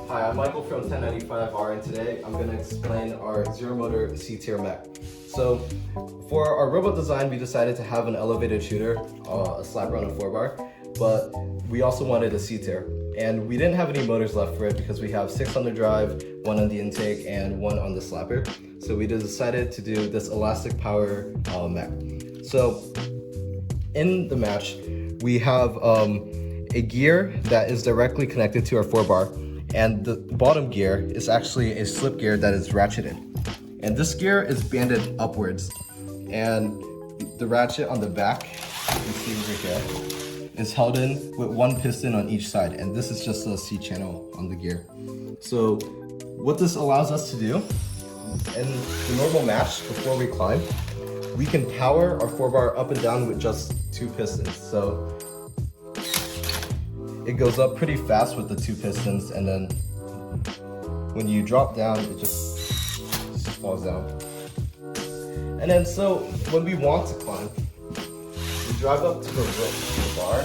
Hi, I'm Michael from 1095R, and today I'm going to explain our zero motor C-tier mech. So for our robot design, we decided to have an elevated shooter, a slapper on a 4-bar, but we also wanted a C-tier. And we didn't have any motors left for it because we have 6 on the drive, 1 on the intake, and 1 on the slapper. So we decided to do this elastic power mech. So in the match, we have a gear that is directly connected to our 4-bar, and the bottom gear is actually a slip gear that is ratcheted. And this gear is banded upwards, and the ratchet on the back, you can see over here, is held in with 1 piston on each side, and this is just a C channel on the gear. So what this allows us to do, in the normal match before we climb, we can power our 4-bar up and down with just 2 pistons. So it goes up pretty fast with the 2 pistons, and then when you drop down, it just falls down. And then so when we want to climb, we drive up to the bar,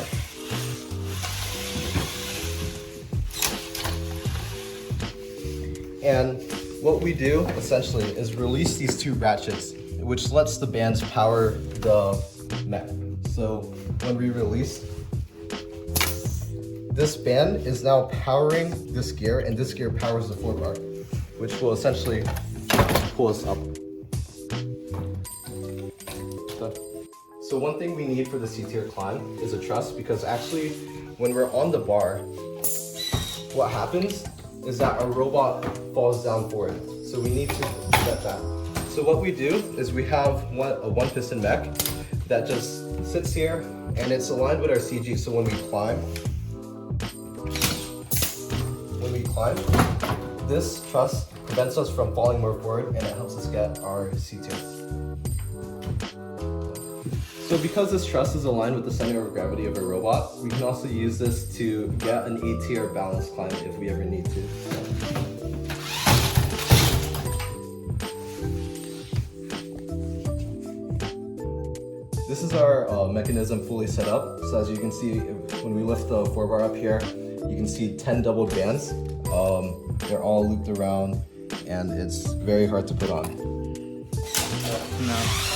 and what we do essentially is release these 2 ratchets, which lets the bands power the mech. So when we release, this band is now powering this gear, and this gear powers the 4-bar, which will essentially pull us up. So one thing we need for the C-tier climb is a truss, because actually when we're on the bar, what happens is that our robot falls down forward. So we need to get that. So what we do is we have a 1 piston mech that just sits here, and it's aligned with our CG. So when we climb, this truss prevents us from falling more forward, and it helps us get our C-tier. So because this truss is aligned with the center of gravity of a robot, we can also use this to get an A-tier balance climb if we ever need to. This is our mechanism fully set up. So as you can see, when we lift the 4-bar up here, you can see 10 doubled bands. They're all looped around, and it's very hard to put on. No.